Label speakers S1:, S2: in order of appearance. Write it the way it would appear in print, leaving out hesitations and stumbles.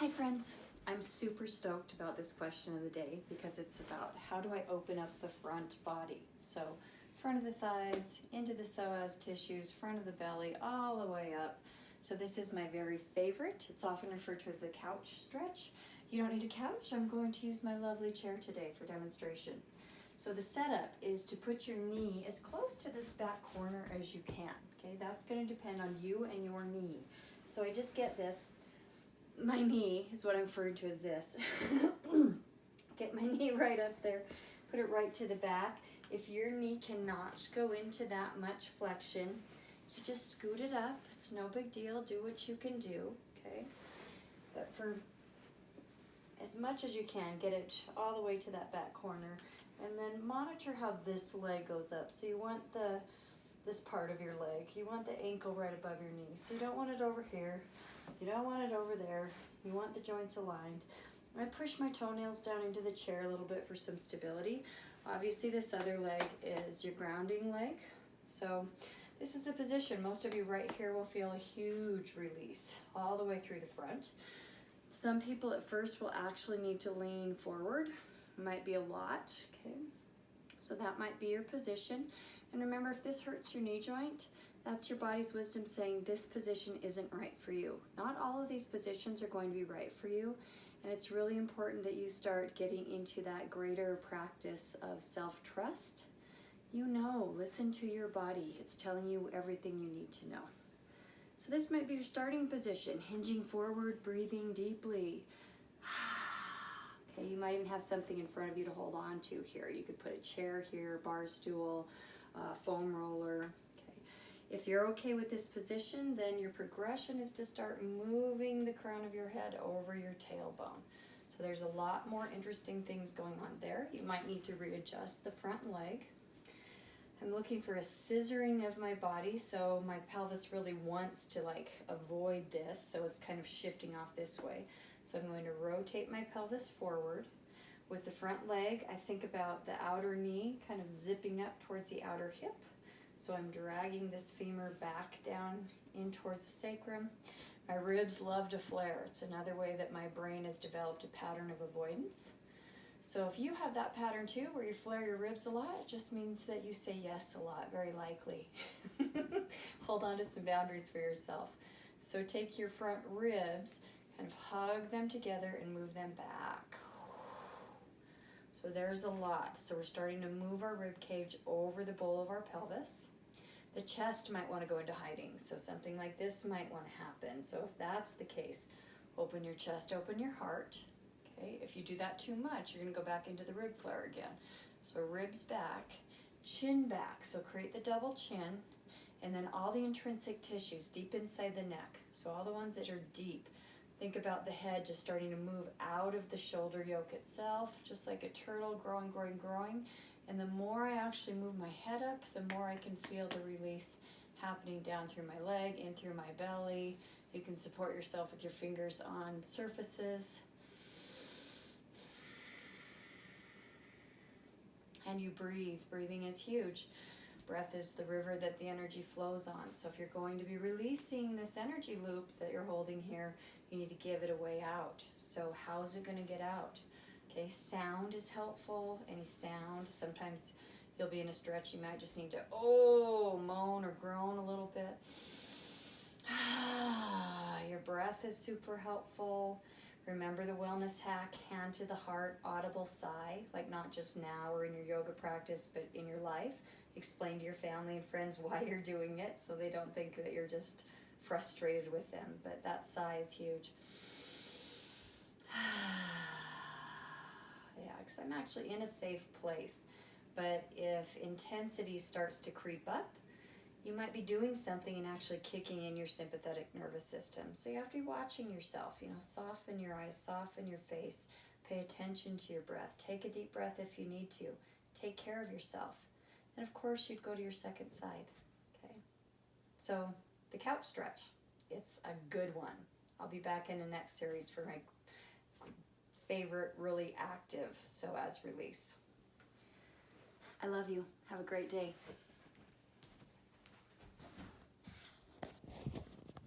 S1: Hi friends, I'm super stoked about this question of the day because it's about how do I open up the front body. So front of the thighs, into the psoas tissues, front of the belly, all the way up. So this is my very favorite. It's often referred to as the couch stretch. You don't need a couch. I'm going to use my lovely chair today for demonstration. So the setup is to put your knee as close to this back corner as you can. Okay, that's going to depend on you and your knee. So I just get this. My knee is what I'm referring to as this. Get my knee right up there, put it right to the back. If your knee cannot go into that much flexion, you just scoot it up. It's no big deal. Do what you can do, okay? But for as much as you can, get it all the way to that back corner. And then monitor how this leg goes up. So you want this part of your leg. You want the ankle right above your knee. So you don't want it over here. You don't want it over there. You want the joints aligned. I push my toenails down into the chair a little bit for some stability. Obviously this other leg is your grounding leg. So this is the position. Most of you right here will feel a huge release all the way through the front. Some people at first will actually need to lean forward. It might be a lot, okay? So that might be your position. And remember, if this hurts your knee joint, that's your body's wisdom saying this position isn't right for you. Not all of these positions are going to be right for you. And it's really important that you start getting into that greater practice of self-trust. You know, listen to your body. It's telling you everything you need to know. So this might be your starting position, hinging forward, breathing deeply. Okay, you might even have something in front of you to hold on to here. You could put a chair here, bar stool, foam roller. Okay. If you're okay with this position, then your progression is to start moving the crown of your head over your tailbone. So there's a lot more interesting things going on there. You might need to readjust the front leg. I'm looking for a scissoring of my body, so my pelvis really wants to avoid this, so it's kind of shifting off this way. So I'm going to rotate my pelvis forward. With the front leg, I think about the outer knee kind of zipping up towards the outer hip. So I'm dragging this femur back down in towards the sacrum. My ribs love to flare. It's another way that my brain has developed a pattern of avoidance. So if you have that pattern too, where you flare your ribs a lot, it just means that you say yes a lot, very likely. Hold on to some boundaries for yourself. So take your front ribs, kind of hug them together and move them back. So there's a lot. So we're starting to move our rib cage over the bowl of our pelvis. The chest might want to go into hiding. So something like this might want to happen. So if that's the case, open your chest, open your heart. Okay, if you do that too much, you're going to go back into the rib flare again. So ribs back, chin back. So create the double chin, and then all the intrinsic tissues deep inside the neck. So all the ones that are deep. Think about the head just starting to move out of the shoulder yoke itself, just like a turtle growing, growing, growing. And the more I actually move my head up, the more I can feel the release happening down through my leg, in through my belly. You can support yourself with your fingers on surfaces. And you breathe. Breathing is huge. Breath is the river that the energy flows on. So if you're going to be releasing this energy loop that you're holding here, you need to give it a way out. So how's it going to get out? Okay, sound is helpful. Any sound. Sometimes you'll be in a stretch. You might just need to, moan or groan a little bit. Your breath is super helpful. Remember the wellness hack, hand to the heart, audible sigh, like not just now or in your yoga practice, but in your life. Explain to your family and friends why you're doing it so they don't think that you're just frustrated with them, but that sigh is huge. Yeah, because I'm actually in a safe place, but if intensity starts to creep up, you might be doing something and actually kicking in your sympathetic nervous system. So you have to be watching yourself, soften your eyes, soften your face, pay attention to your breath. Take a deep breath if you need to. Take care of yourself. And of course, you'd go to your second side, okay? So the couch stretch, it's a good one. I'll be back in the next series for my favorite, really active psoas release. I love you. Have a great day.